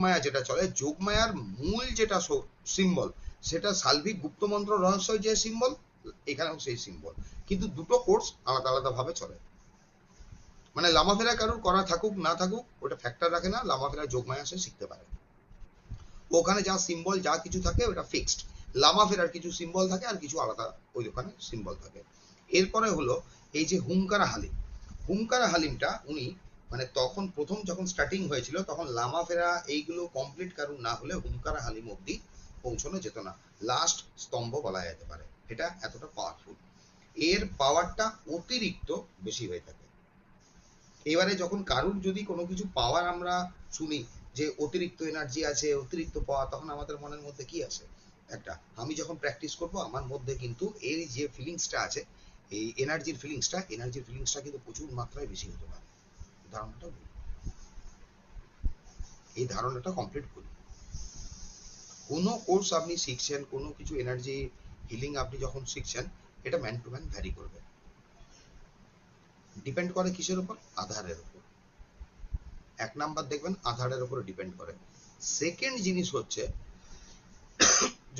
মায়া যেটা চলে, যোগমায়ার মূল যেটা সিম্বল সেটা সালভিক গুপ্তমন্ত্র রহস্য যে সিম্বল, এখানেও সেই সিম্বল, কিন্তু দুটো কোর্স আলাদা আলাদা ভাবে চলে। মানে লামাফেরা কারোর করা থাকুক না থাকুক ওটা ফ্যাক্টর রাখে না, লামাফেরা যোগমায়া সে শিখতে পারে। ওখানে যা সিম্বল যা কিছু থাকে ওটা ফিক্সড, লামাফেরার কিছু সিম্বল থাকে আর কিছু আলাদা ওই ওখানে সিম্বল থাকে। এরপরে হলো এই যে হুঙ্কারা হালিম, হুঙ্কারা হালিমটা উনি মানে তখন প্রথম যখন স্টার্টিং হয়েছিল তখন লামাফেরা এইগুলো কমপ্লিট কারণ না হলে হুঙ্কারা হালিম অব্দি পৌঁছানো যেত না, লাস্ট স্তম্ভ বলা যেতে পারে, এটা এতটা পাওয়ারফুল, এর পাওয়ারটা অতিরিক্ত বেশি হয়ে থাকে। এবারে যখন কারুর যদি কোনো কিছু পাওয়ার আমরা শুনি যে অতিরিক্ত এনার্জি আছে, অতিরিক্ত পাওয়ার, তখন আমাদের মনের মধ্যে কি আসে, একটা আমি যখন প্র্যাকটিস করব আমার মধ্যে কিন্তু এই যে ফিলিংসটা আছে, এই এনার্জির ফিলিংসটা কিন্তু প্রচুর মাত্রায় বেশি হতে পারে। ধারণাটা এই ধারণাটা কমপ্লিট করি। কোনো কোর্স আপনি শিখছেন, কোনো কিছু এনার্জি হিলিং আপনি যখন শিখছেন, এটা ম্যান টু ম্যান ভ্যারি করবে, ডিপেন্ড করে কিসের উপর, আধারের উপর। এক নাম্বার দেখবেন আধারের উপর ডিপেন্ড করে। সেকেন্ড জিনিস হচ্ছে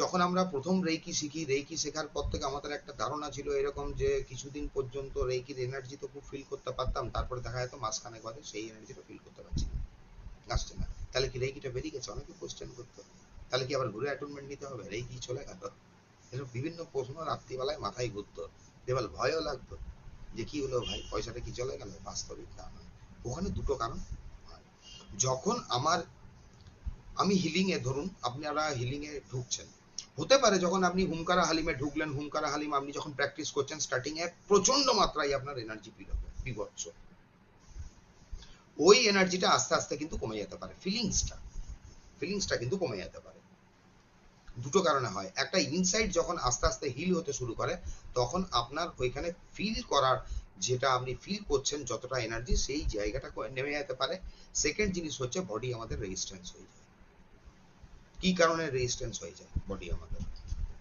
যখন আমরা প্রথম রেইকি শিখি, রেইকি শেখার পর থেকে আমাদের একটা ধারণা ছিল এরকম যে কিছুদিন পর্যন্ত রেইকির এনার্জি তো খুব ফিল করতে পারতাম, তারপরে দেখা যেত মাঝখানে বাদে সেই এনার্জিটা ফিল করতে পারছি না, আসছে না। তাহলে কি রেইকিটা বেরিয়ে গেছে, অনেকে কোশ্চেন করতো, তাহলে কি আবার ঘুরে অ্যাটনমেন্ট নিতে হবে, রেইকি চলে গেল, এসব বিভিন্ন প্রশ্ন রাত্রিবেলায় মাথায় ঘুরতো, এবার ভয়ও লাগতো যে কি হলো ভাই, পয়সাটা কি চলে গেল, বাস্তবিক তা নয়। ওখানে দুটো কারণ হয়। যখন আমি হিলিং এ, ধরুন আপনারা হিলিং এ ঢুকছেন, হতে পারে যখন আপনি হুঙ্কারা হালিমে ঢুকলেন, হুঙ্কারা হালিম আপনি যখন প্র্যাকটিস করছেন স্টার্টিং এ প্রচন্ড মাত্রায় আপনার এনার্জি ফিল হবে, বিভৎস, ওই এনার্জিটা আস্তে আস্তে কিন্তু কমে যেতে পারে, ফিলিংসটা কিন্তু কমে যেতে পারে। দুটো কারণে হয়, একটা ইনসাইড যখন আস্তে আস্তে হিল হতে শুরু করে তখন আপনার ওইখানে ফিল করার, যেটা আপনি ফিল করছেন যতটা এনার্জি সেই জায়গাটা নেমে যেতে পারে। সেকেন্ড জিনিস হচ্ছে বডি আমাদের রেজিস্ট্যান্স হয়ে যায়। কি কারণে রেজিস্ট্যান্স হয়ে যায় বডি আমাদের,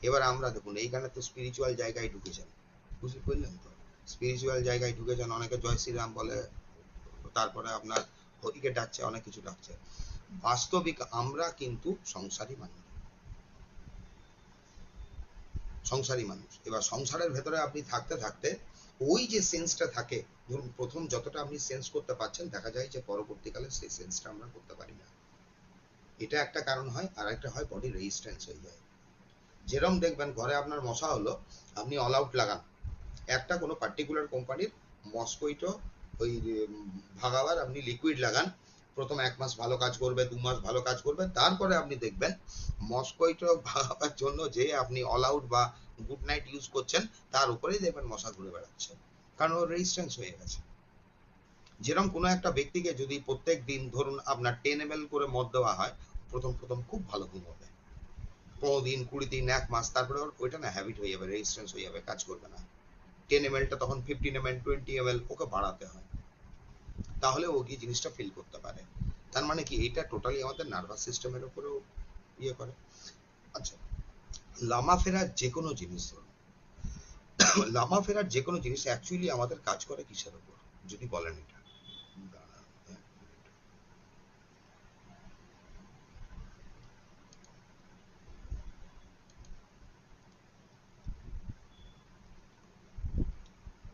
এবার আমরা দেখুন এইখানে তো স্পিরিচুয়াল জায়গায় ঢুকেছেন, বুঝতে পারলেন তো, স্পিরিচুয়াল জায়গায় ঢুকেছেন, অনেকে জয় শ্রীরাম বলে, তারপরে আপনার হরিকে ডাকছে, অনেক কিছু ডাকছে, বাস্তবিক আমরা কিন্তু সংসারী মানুষ। এবার সংসারের ভেতরে আপনি থাকতে থাকতে ওই যে সেন্সটা থাকে, ধরুন প্রথম যতটা আপনি সেন্স করতে পারছেন দেখা যায় যে পরবর্তীকালে সেই সেন্সটা আমরা করতে পারি না, এটা একটা কারণ হয়। আর একটা হয় বডি রেজিস্ট্যান্স হয়ে যায়। যেরকম দেখবেন ঘরে আপনার মশা হলো, আপনি অল আউট লাগান, একটা কোনো পার্টিকুলার কোম্পানির মস্কুইটো ওই ভাগাবার আপনি লিকুইড লাগান, প্রথম 1 মাস ভালো কাজ করবে, 2 মাস ভালো কাজ করবে, তারপরে আপনি দেখবেন মস্কুইটো ভাগাবার জন্য যে আপনি অল আউট বা গুড নাইট ইউজ করছেন তার উপরেই দেখবেন মশা ঘুরে বেড়াচ্ছে, কারণ ওর রেজিস্ট্যান্স হয়ে গেছে। যেরকম কোনো একটা ব্যক্তিকে যদি প্রত্যেক দিন ধরুন আপনার 10 ml করে মদ দেওয়া হয়, প্রথম প্রথম খুব ভালো ঘুম হবে, 15 দিন 20 দিন 1 মাস, তারপরে ওইটা না হ্যাবিট হয়ে যাবে, রেজিস্ট্যান্স হয়ে যাবে, কাজ করবে না। 10 ml তখন 15 ml 20 ml ওকে বাড়াতে হয়, তাহলে ও কি জিনিসটা ফিল করতে পারে। তার মানে কি এটা টোটালি আমাদের নার্ভাস সিস্টেমের উপরেও ইয়ে করে। আচ্ছা, লামা ফেরার যে কোনো জিনিস, লামা ফেরার যে কোনো জিনিস অ্যাকচুয়ালি আমাদের কাজ করে কিসের উপর যদি বলেন, এটা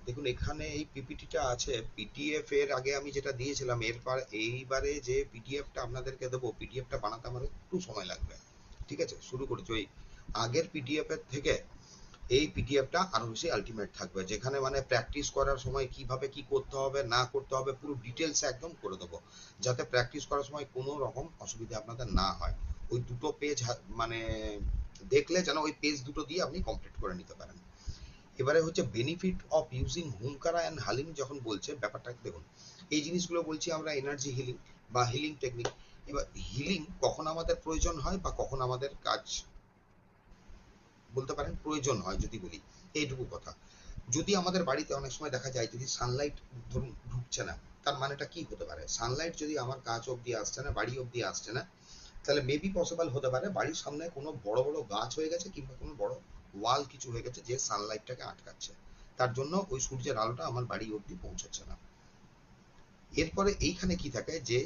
দেখুন এখানে এই পিপিটিটা আছে, পিডিএফ এর আগে আমি যেটা দিয়েছিলাম, এরপর এইবারে যে পিডিএফটা আপনাদেরকে দেবো, পিডিএফটা বানাতে আমার একটু সময় লাগবে, ঠিক আছে, শুরু করেছি ওই আগের পিডিএফ এর থেকে এই পিডিএফটা আরো বেশি আলটিমেট থাকবে, যেখানে মানে প্র্যাকটিস করার সময় কিভাবে কি করতে হবে না করতে হবে পুরো ডিটেলস একদম করে দেবো, যাতে প্র্যাকটিস করার সময় কোনো রকম অসুবিধা আপনাদের না হয়। ওই দুটো পেজ মানে দেখলে যেন ওই পেজ দুটো দিয়ে আপনি কমপ্লিট করে নিতে পারেন। এবারে হচ্ছে বেনিফিট অফ ইউজিং হুঙ্কারা অ্যান্ড হালিম যখন বলছে, ব্যাপারটা দেখুন, এই জিনিসগুলো বলছি আমরা এনার্জি হিলিং বা হিলিং টেকনিক। এবার হিলিং কখন আমাদের প্রয়োজন হয় বা কখন আমাদের কাজ বলতে পারেন প্রয়োজন হয় যদি বলি, এইটুকু কথা। যদি আমাদের বাড়িতে অনেক সময় দেখা যায় যদি সানলাইট ধরুন ঢুকছে না, তার মানেটা কি হতে পারে, সানলাইট যদি আমার কাজ অব্দি আসছে না, বাড়ি অব্দি আসছে না, তাহলে মেবি পসিবল হতে পারে বাড়ির সামনে কোনো বড় বড় গাছ হয়ে গেছে কিংবা কোনো বড় ওয়াল কিছু হয়ে গেছে যে সানলাইটটাকে আটকাচ্ছে, তার জন্য ওই সূর্যের আলোটা আমার বাড়ি অব্দি পৌঁছাচ্ছে না। এরপরে এইখানে কি থাকে যে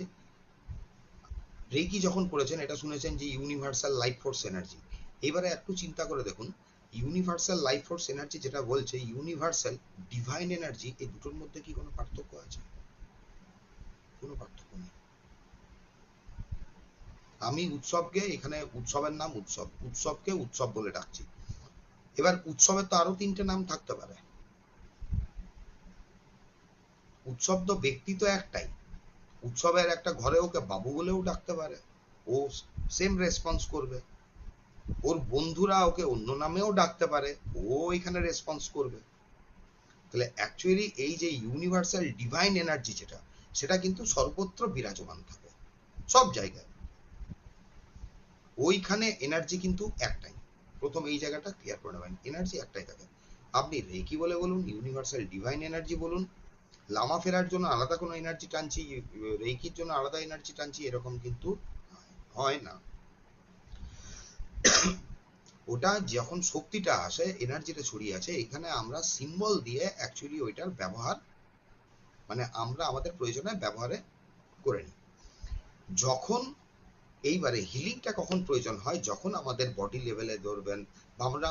রেকি যখন করেছেন এটা শুনেছেন যে ইউনিভার্সাল লাইফ ফোর্স এনার্জি। এবারে একটু চিন্তা করে দেখুন, ইউনিভার্সাল লাইফ ফোর্স এনার্জি যেটা বলছে ইউনিভার্সাল ডিভাইন এনার্জি, এই দুটোর মধ্যে কি কোনো পার্থক্য আছে? কোনো পার্থক্য নেই। আমি উৎসবকে, এখানে উৎসবের নাম উৎসব, উৎসবকে উৎসব বলে ডাকছি। এবার উৎসবের তো আরো 3টে নাম থাকতে পারে। উৎসব তো ব্যক্তি তো একটাই। উৎসবের একটা ঘরে ওকে বাবু বলেও ডাকতে পারে, ও সেম রেসপন্স করবে। ওর বন্ধুরা ওকে অন্য নামেও ডাকতে পারে, ও এখানে রেসপন্স করবে। তাহলে অ্যাকচুয়ালি এই যে ইউনিভার্সাল ডিভাইন এনার্জি যেটা, সেটা কিন্তু সর্বত্র বিরাজমান থাকে, সব জায়গায়। ওইখানে এনার্জি কিন্তু একটাই। প্রথম এই জায়গাটা ক্লিয়ার করে নেবেন, এনার্জি একটাই থাকে। আপনি রেকি বলে বলুন, ইউনিভার্সাল ডিভাইন এনার্জি বলুন, লামা ফেরার জন্য আলাদা কোনো এনার্জি টানছি, রেকির জন্য আলাদা এনার্জি টানছি, এরকম কিন্তু হয় না। ওটা যখন শক্তিটা আসে, এনার্জিটা ছড়িয়ে আছে, এখানে আমরা সিম্বল দিয়ে অ্যাকচুয়ালি ওইটার ব্যবহার, মানে আমরা আমাদের প্রয়োজনে ব্যবহারে করে নিই। যখন এইবারে হিলিংটা কখন প্রয়োজন হয়, যখন আমাদের বডি লেভেলে ধরবেন, বা আমরা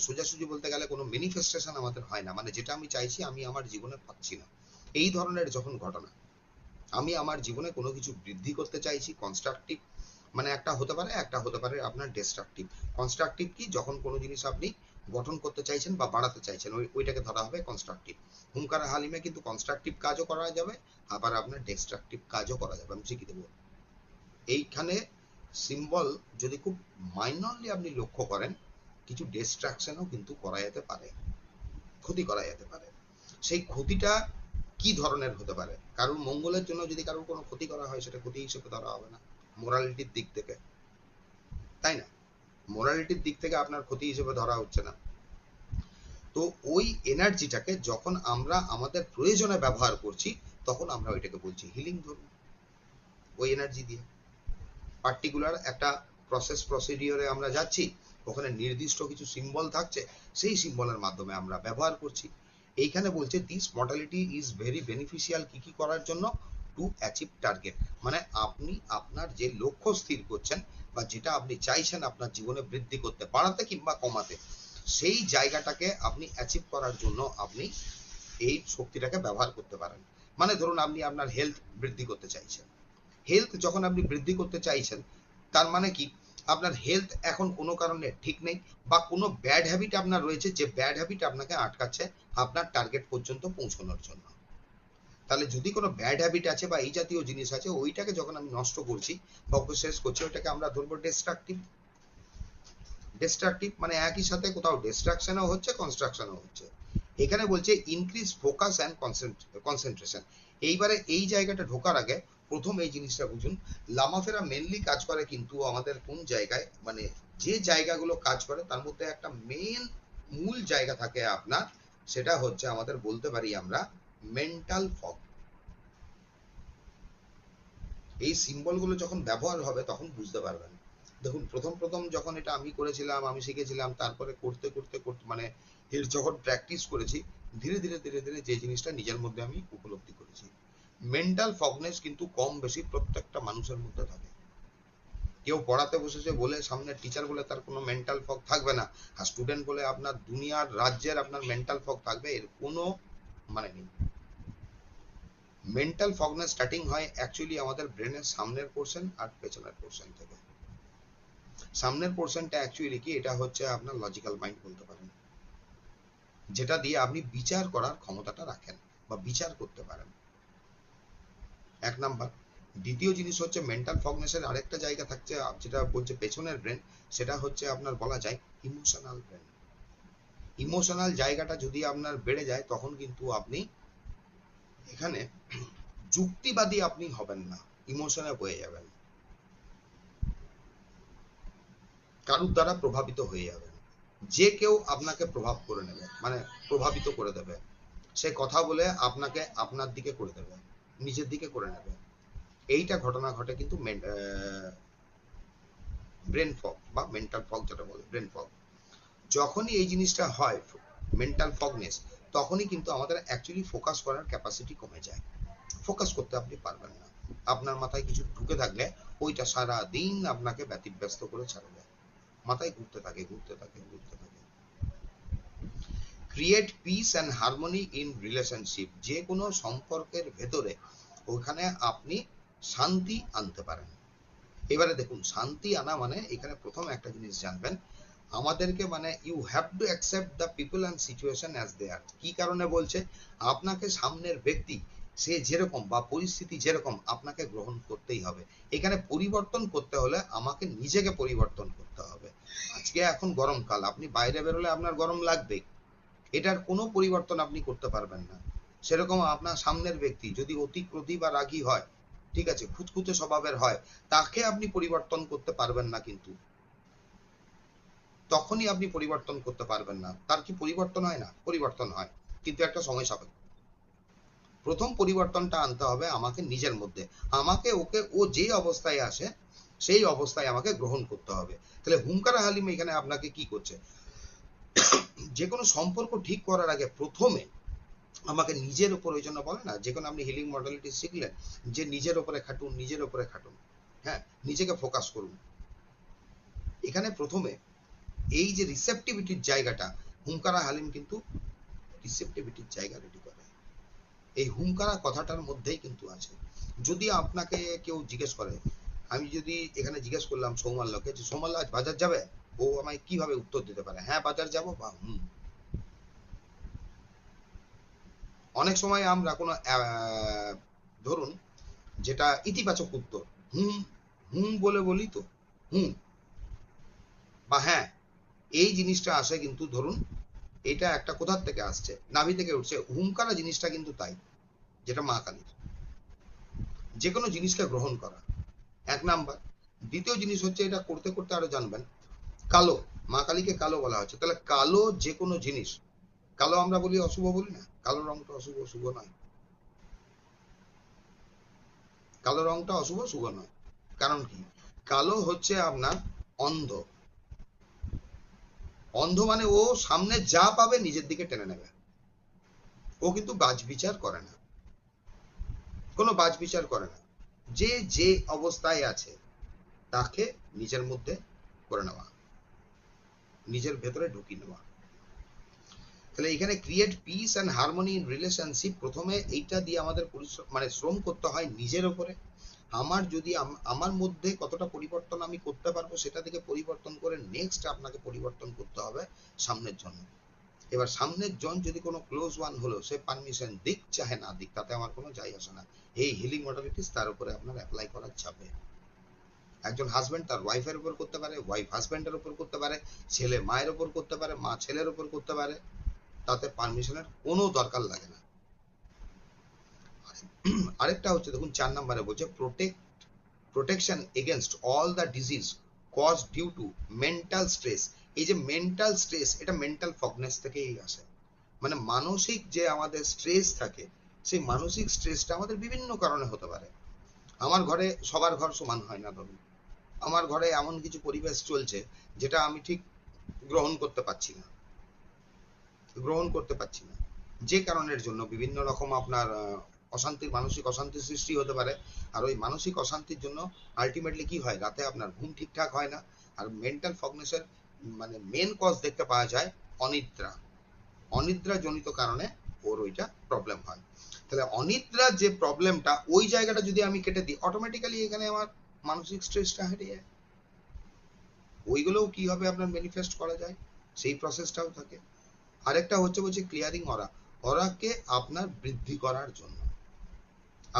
সোজাসুজি বলতে গেলে কোনো ম্যানিফেস্টেশন আমাদের হয় না, মানে যেটা আমি চাইছি আমি আমার জীবনে পাচ্ছি না, এই ধরনের যখন ঘটনা, আমি আমার জীবনে কোনো কিছু বৃদ্ধি করতে চাইছি, কনস্ট্রাকটিভ, মানে একটা হতে পারে আপনার ডিস্ট্রাকটিভ। কনস্ট্রাকটিভ কি, যখন কোনো জিনিস আপনি গঠন করতে চাইছেন বা বাড়াতে চাইছেন, ওইটাকে ধরা হবে কনস্ট্রাকটিভ। হুঙ্কার হালিমে কিন্তু কনস্ট্রাকটিভ কাজও করা যাবে, আবার আপনার ডিস্ট্রাকটিভ কাজও করা যাবে, আমি শিখিয়ে দেবো। এইখানে সিম্বল যদি খুব মাইনরলি আপনি লক্ষ্য করেন, কিছু ডিস্ট্রাকশনও কিন্তু করা যেতে পারে, ক্ষতি করা যেতে পারে। সেই ক্ষতিটা কি ধরনের হতে পারে? কারোর মঙ্গলের জন্য যদি কারোর কোনো ক্ষতি করা হয়, সেটা ক্ষতি হিসেবে ধরা হবে না মোরালিটির দিক থেকে, তাই না? মোরালিটির দিক থেকে আপনার ক্ষতি হিসেবে ধরা হচ্ছে না। তো ওই এনার্জিটাকে যখন আমরা আমাদের প্রয়োজনে ব্যবহার করছি, তখন আমরা ওইটাকে বলছি হিলিং। ধরুন ওই এনার্জি দিয়ে পার্টিকুলার একটা প্রসিডিওরে আমরা যাচ্ছি, ওখানে নির্দিষ্ট কিছু সিম্বল থাকছে, সেই সিম্বলের মাধ্যমে আমরা ব্যবহার করছি। এইখানে বলছে this modality is very beneficial, কি কি করার জন্য? টু অ্যাচিভ টার্গেট, মানে আপনি আপনার যে লক্ষ্য স্থির করছেন বা যেটা আপনি চাইছেন আপনার জীবনে বৃদ্ধি করতে, বাড়াতে কিংবা কমাতে, সেই জায়গাটাকে আপনি অ্যাচিভ করার জন্য আপনি এই শক্তিটাকে ব্যবহার করতে পারেন। মানে ধরুন আপনি আপনার হেলথ বৃদ্ধি করতে চাইছেন, হেলথ যখন আপনি বৃদ্ধি করতে চাইছেন, তার মানে কি, আপনার হেলথ এখন কোনো কারণে ঠিক নেই, বা কোনো ব্যাড হ্যাবিট আপনার রয়েছে, যে ব্যাড হ্যাবিট আপনাকে আটকাচ্ছে আপনার টার্গেট পর্যন্ত পৌঁছানোর জন্য। তাহলে যদি কোনো ব্যাড হ্যাবিট আছে বা এই জাতীয় জিনিস আছে, ওইটাকে যখন আমি নষ্ট করছি বা ওকে শেষ করছি, ওইটাকে আমরা ধরবো ডিস্ট্রাকটিভ। ডিস্ট্রাকটিভ মানে একই সাথে কোথাও ডিস্ট্রাকশনও হচ্ছে, কনস্ট্রাকশনও হচ্ছে। এখানে বলছে ইনক্রিজ ফোকাস অ্যান্ড কনসেন্ট্রেশন। এইবারে এই জায়গাটা ঢোকার আগে প্রথম এই জিনিসটা বুঝুন, লামাফেরা মেনলি কাজ করে কিন্তু আমাদের কোন জায়গায়, মানে যে জায়গাগুলো কাজ করে তার মধ্যে একটা মেন মূল জায়গা থাকে আপনার, সেটা হচ্ছে আমাদের বলতে পারি আমরা মেন্টাল ফগ। এই সিম্বলগুলো যখন ব্যবহার হবে তখন বুঝতে পারবেন। দেখুন প্রথম যখন এটা আমি করেছিলাম, আমি শিখেছিলাম, তারপরে করতে করতে করতে মানে এর যখন প্র্যাকটিস করেছি, ধীরে ধীরে ধীরে ধীরে যে জিনিসটা নিজের মধ্যে আমি উপলব্ধি করেছি, মেন্টাল ফগনেস কিন্তু কম বেশি প্রত্যেকটা মানুষের মধ্যে থাকে। কেউ পড়াতে বসেছে বলে সামনে টিচার বলে তার কোনো মেন্টাল ফগ থাকবে না, আর স্টুডেন্ট বলে আপনার দুনিয়ার রাজ্যের আপনার মেন্টাল ফগ থাকবে, এর কোনো মানে নেই। মেন্টাল ফগনেস স্টার্টিং হয় অ্যাকচুয়ালি আমাদের ব্রেনের সামনের পোর্শন আর পেছনের পোর্শন থেকে। সামনের পোর্শনটা অ্যাকচুয়ালি কি, এটা হচ্ছে আপনার লজিক্যাল মাইন্ড বলতে পারেন, যেটা দিয়ে আপনি বিচার করার ক্ষমতাটা রাখেন বা বিচার করতে পারেন, এক নাম্বার। দ্বিতীয় জিনিস হচ্ছে মেন্টাল ফগনেসের আরেকটা জায়গা থাকছে যেটা বলছে পেছনের ব্রেন, সেটা হচ্ছে আপনার বলা যায় ইমোশনাল ব্রেন। ইমোশনাল জায়গাটা যদি আপনার বেড়ে যায়, তখন কিন্তু আপনি এখানে যুক্তিবাদী আপনি হবেন না, ইমোশনে বয়ে যাবেন, কারুর দ্বারা প্রভাবিত হয়ে যাবেন। যে কেউ আপনাকে প্রভাব করে নেবে, মানে প্রভাবিত করে দেবে, সে কথা বলে আপনাকে আপনার দিকে করে দেবে, নিজের দিকে করে নেবে। এইটা ঘটনা ঘটে কিন্তু ব্রেন ফগ বা মেন্টাল ফগ যেটা বলে ব্রেন ফগ। যখনই এই জিনিসটা হয় মেন্টাল ফগনেস, তখনই কিন্তু আমাদের অ্যাকচুয়ালি ফোকাস করার ক্যাপাসিটি কমে যায়, ফোকাস করতে আপনি পারবেন না। আপনার মাথায় কিছু ঢুকে থাকলে ওইটা সারা দিন আপনাকে ব্যতিব্যস্ত করে ছাড়বে, মাথায় ঘুরতে থাকে ঘুরতে থাকে ঘুরতে থাকে। Create piece and harmony in relationship, যে কোনো সম্পর্কের ভেতরে ওখানে আপনি শান্তি আনতে পারেন। এবারে দেখুন, শান্তি আনা মানে এখানে প্রথম একটা জিনিস জানবেন, আমাদেরকে মানে you have to accept the people and situation as they are. কি কারণে বলছে? আপনাকে সামনের ব্যক্তি সে যেরকম বা পরিস্থিতি যেরকম আপনাকে গ্রহণ করতেই হবে। এখানে পরিবর্তন করতে হলে আমাকে নিজেকে পরিবর্তন করতে হবে। আজকে এখন গরমকাল, আপনি বাইরে বেরোলে আপনার গরম লাগবে, এটার কোনো পরিবর্তন আপনি করতে পারবেন না। সেরকম আপনার সামনের ব্যক্তি যদি অতি ক্রোধী বা রাগী হয়, ঠিক আছে, খুঁতখুঁতে স্বভাবের হয়, তাকে আপনি পরিবর্তন করতে পারবেন না, কিন্তু তখনই আপনি পরিবর্তন করতে পারবেন না। তার কি পরিবর্তন হয় না? পরিবর্তন হয়, কিন্তু একটা সময় সাপেক্ষ। প্রথম পরিবর্তনটা আনতে হবে আমাকে নিজের মধ্যে, আমাকে ওকে ও যে অবস্থায় আসে সেই অবস্থায় আমাকে গ্রহণ করতে হবে। তাহলে হুঙ্কারা হালিম এখানে আপনাকে কি করছে? যে কোনো সম্পর্ক ঠিক করার আগে প্রথমে আমাকে নিজের উপর, ওই জন্য বলে না, যে কোনো আপনি হিলিং মডেলিটি শিখলেন যে নিজের উপরে খাটুন, নিজের উপরে খাটুন, হ্যাঁ, নিজেকে ফোকাস করুন। এখানে প্রথমে এই যে রিসেপটিভিটির জায়গাটা, হুঙ্কারা হালিম কিন্তু রিসেপটিভিটির জায়গা রেডি করে। এই হুঙ্কারা কথাটার মধ্যেই কিন্তু আছে। যদি আপনাকে কেউ জিজ্ঞেস করে, আমি যদি এখানে জিজ্ঞেস করলাম সৌমাল্যকে যে সৌমাল্য আজ বাজার যাবে, ও আমায় কিভাবে উত্তর দিতে পারে? হ্যাঁ বাজার যাবো, বা হুম। অনেক সময় আমরা কোনো ধরুন যেটা ইতিবাচক উত্তর, হুম হুম বলে বলি তো, হুম বা হ্যাঁ, এই জিনিসটা আসে কিন্তু ধরুন এটা একটা কোথার থেকে আসছে, নাভি থেকে উঠছে। হুঙ্কারা জিনিসটা কিন্তু তাই, যেটা মা কালীর। যে কোনো জিনিসকে গ্রহণ করা, এক নাম্বার। দ্বিতীয় জিনিস হচ্ছে, এটা করতে করতে আরো জানবেন, কালো, মা কালীকে কালো বলা হচ্ছে, তাহলে কালো যে কোনো জিনিস, কালো আমরা বলি অশুভ বলি না, কালো রংটা অশুভ, শুভ নয়। কালো রংটা অশুভ, শুভ নয়। কারণ কি? কালো হচ্ছে আপনার অন্ধ। অন্ধ মানে ও সামনে যা পাবে নিজের দিকে টেনে নেবে, ও কিন্তু বাজ বিচার করে না, কোনো বাজ বিচার করে না। যে যে অবস্থায় আছে তাকে নিজের মধ্যে করে নেওয়া, নিজের ভেতরে ঢুকিয়ে নেওয়া। তাহলে এখানে create piece and harmony in relationship, প্রথমে এইটা দিয়ে আমাদের পরিশ্রম মানে শ্রম করতে হয় নিজের ওপরে। আমার যদি আমার মধ্যে কতটা পরিবর্তন আমি করতে পারবো সেটা থেকে পরিবর্তন করে নেক্সট আপনাকে পরিবর্তন করতে হবে সামনের জন্য। এবার সামনের জন যদি কোনো ক্লোজ ওয়ান হলো, সে পারমিশন দিক চাহে না দিক, তাতে আমার কোনো যাই আসে না। এই হিলিং মডালিটিস তার উপরে আপনার অ্যাপ্লাই করা যাবে। একজন হাজবেন্ড তার ওয়াইফের উপর করতে পারে, ওয়াইফ হাজবেন্ডের উপর করতে পারে, ছেলে মায়ের উপর করতে পারে, মা ছেলের উপর করতে পারে, তাতে পারমিশনের কোনো দরকার লাগে না। আরেকটা হচ্ছে দেখুন 4 নম্বরে বলছে protection against all the disease cause due to mental stress. এই যে মেন্টাল স্ট্রেস, এটা মেন্টাল ফগনেস থেকেই আসে। মানে মানসিক যে আমাদের স্ট্রেস থাকে, সেই মানসিক স্ট্রেসটা আমাদের বিভিন্ন কারণে হতে পারে। আমার ঘরে সবার ঘর সমান হয় না, ধরুন আমার ঘরে এমন কিছু পরিবেশ চলছে যেটা আমি ঠিক গ্রহণ করতে পারছি না, গ্রহণ করতে পারছি না, যে কারণের জন্য বিভিন্ন রকম আপনার অশান্তির, মানসিক অশান্তির সৃষ্টি হতে পারে। আর ওই মানসিক অশান্তির জন্য আলটিমেটলি কি হয়, রাতে আপনার ঘুম ঠিকঠাক হয় না। আর মেন্টাল ফগনেসের মানে মেন কজ দেখতে পাওয়া যায় অনিদ্রা, অনিদ্রা জনিত কারণে ওর ওইটা প্রবলেম হয়। তাহলে অনিদ্রার যে প্রবলেমটা, ওই জায়গাটা যদি আমি কেটে দিই, অটোমেটিক্যালি এখানে আমার মানসিক স্ট্রেসটা হেঁটে যায়। ওইগুলোও কি হবে আপনার ম্যানিফেস্ট করা যায়, সেই প্রসেসটাও থাকে। আরেকটা হচ্ছে বলছে ক্লিয়ারিং অরা, অরাকে আপনার বৃদ্ধি করার জন্য,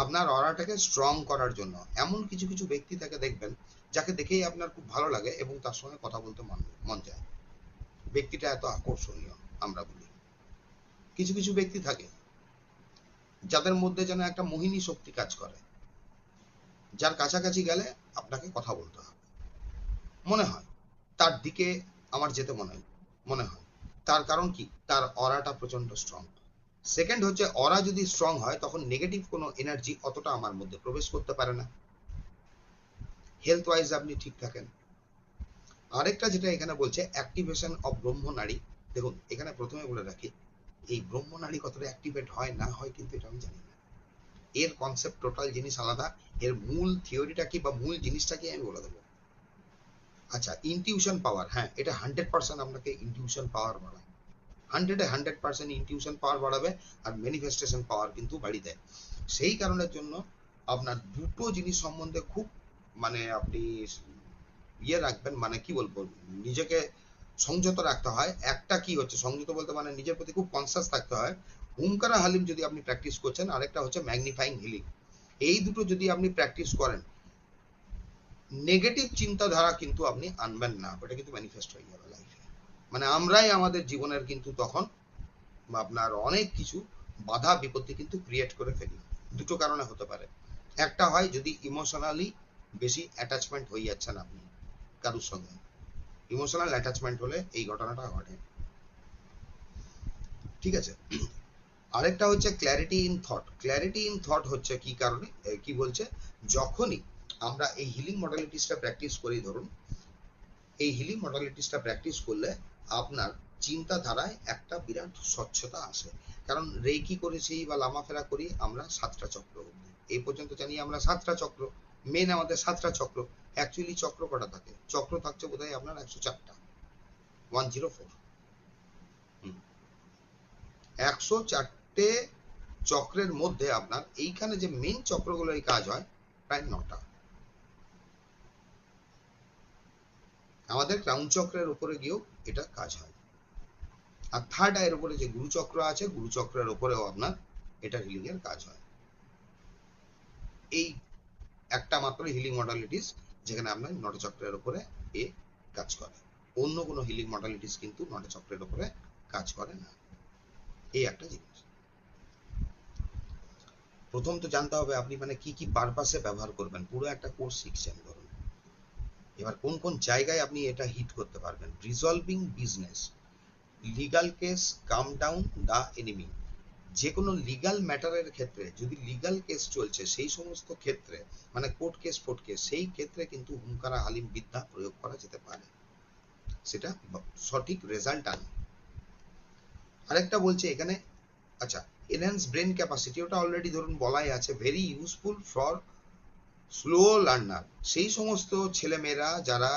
আপনার অরাটাকে স্ট্রং করার জন্য। এমন কিছু কিছু ব্যক্তি থাকে দেখবেন, যাকে দেখেই আপনার খুব ভালো লাগে এবং তার সঙ্গে কথা বলতে মন যায়, ব্যক্তিটা এত আকর্ষণীয় আমরা বলি। কিছু কিছু ব্যক্তি থাকে যাদের মধ্যে যেন একটা মোহিনী শক্তি কাজ করে, যার কাছাকাছি গেলে আপনাকে কথা বলতে হবে, মনে হয় তার দিকে আমার যেতে মনে হয়। তার কারণ কি? তার অরাটা প্রচন্ড স্ট্রং। সেকেন্ড হচ্ছে, অরা যদি স্ট্রং হয় তখন নেগেটিভ কোনো এনার্জি অতটা আমার মধ্যে প্রবেশ করতে পারে না, হেলথ ওয়াইজ আপনি ঠিক থাকেন। আরেকটা যেটা এখানে বলছে অ্যাক্টিভেশন অফ ব্রহ্মনাড়ী। দেখুন এখানে প্রথমে বলে রাখি, এই ব্রহ্মনাড়ী কতটা অ্যাক্টিভেট হয় না হয় কিন্তু এটা আমি জানি না, এর কনসেপ্ট টোটাল জিনিস আলাদা, এর মূল থিওরিটা কি বা মূল জিনিসটা কি আমি বলে দেবো। আচ্ছা, ইনটিউশন পাওয়ার, হ্যাঁ এটা 100% আপনাকে ইনটিউশন পাওয়ার বাড়ায়, 100% ইনটিউশন পাওয়ার বাড়াবে, আর ম্যানিফেস্টেশন পাওয়ার কিন্তু বাড়িয়ে দেয়। সেই কারণের জন্য আপনার দুটো জিনিস সম্বন্ধে খুব মানে আপনি ইয়ে রাখবেন, মানে কি বলবো, নিজেকে সংযত রাখতে হয়। একটা কি হচ্ছে সংযত বলতে, মানে নিজের প্রতি খুব কনসিয়াস থাকতে হয়। ওমকারা হালিম যদি আপনি প্র্যাকটিস করছেন, আরেকটা হচ্ছে ম্যাগনিফাইং হিলিং, এই দুটো যদি আপনি প্র্যাকটিস করেন, নেগেটিভ চিন্তাধারা কিন্তু আপনি আনবেন না, ওটা কিন্তু ম্যানিফেস্ট হয়ে যাবে লাইফে। মানে আমরাই আমাদের জীবনের কিন্তু তখন আপনার অনেক কিছু বাধা বিপত্তি কিন্তু ক্রিয়েট করে ফেলি। দুটো কারণে হতে পারে, একটা হয় যদি ইমোশনালি বেশি অ্যাটাচমেন্ট হয়ে যাচ্ছেন আপনি কারোর সঙ্গে, ইমোশনাল অ্যাটাচমেন্ট হলে এই ঘটনাটা ঘটে, ঠিক আছে। আরেকটা হচ্ছে clarity in thought. Clarity in thought হচ্ছে কি কারণে, কি বলছে, যখনই আমরা এই হিলিং মডালিটিসটা প্র্যাকটিস করি, ধরুন এই হিলিং মডালিটিসটা প্র্যাকটিস করলে আপনার চিন্তাধারায় একটা বিরাট স্বচ্ছতা আসে। কারণ রেকি করেছি বা লামাফেরা করি আমরা 7টা চক্র অবধি, এই পর্যন্ত জানি আমরা 7টা চক্র, মেন আমাদের 7টা চক্র। অ্যাকচুয়ালি চক্র কটা থাকে, চক্র থাকছে বোধহয় আপনার 104টা, 104। 104টে চক্রের মধ্যে আপনার এইখানে যে মেন চক্রগুলোর কাজ হয় প্রায় 9টা। আমাদের ক্রাউন চক্রের উপরে গিয়েও এটা কাজ হয়। আর থার্ড আইয়ের উপরে যে গুরুচক্র আছে, গুরুচক্রের উপরেও আপনার এটা হিলিং এর কাজ হয়। এই একটা মাত্র হিলিং মডালিটিস যেখানে আপনার 9টা চক্রের উপরে এ কাজ করে, অন্য কোনো হিলিং মডালিটিস কিন্তু 9টা চক্রের উপরে কাজ করে না। এই একটা জিনিস প্রথম তো জানতে হবে আপনি মানে কি কি পারপাসে ব্যবহার করবেন। পুরো একটা কোর্স শিখছেন ধরুন, এবার কোন কোন জায়গায় আপনি এটা হিট করতে পারবেন। Resolving business, legal case, calm down the enemy. যে কোনো লিগাল ম্যাটারের ক্ষেত্রে যদি লিগাল কেস চলছে সেই সমস্ত ক্ষেত্রে, মানে কোর্ট কেস ফোর্ট কেস, সেই ক্ষেত্রে কিন্তু হুঙ্কারা হালিম বিদ্যা প্রয়োগ করা যেতে পারে, সেটা সঠিক রেজাল্ট আনে। আরেকটা বলছে এখানে, আচ্ছা, এনহ্যান্স ব্রেন ক্যাপাসিটি, ওটা অলরেডি ধরুন বলাই আছে, very useful for slow learner. সেই সমস্ত ছেলেমেয়েরা যারা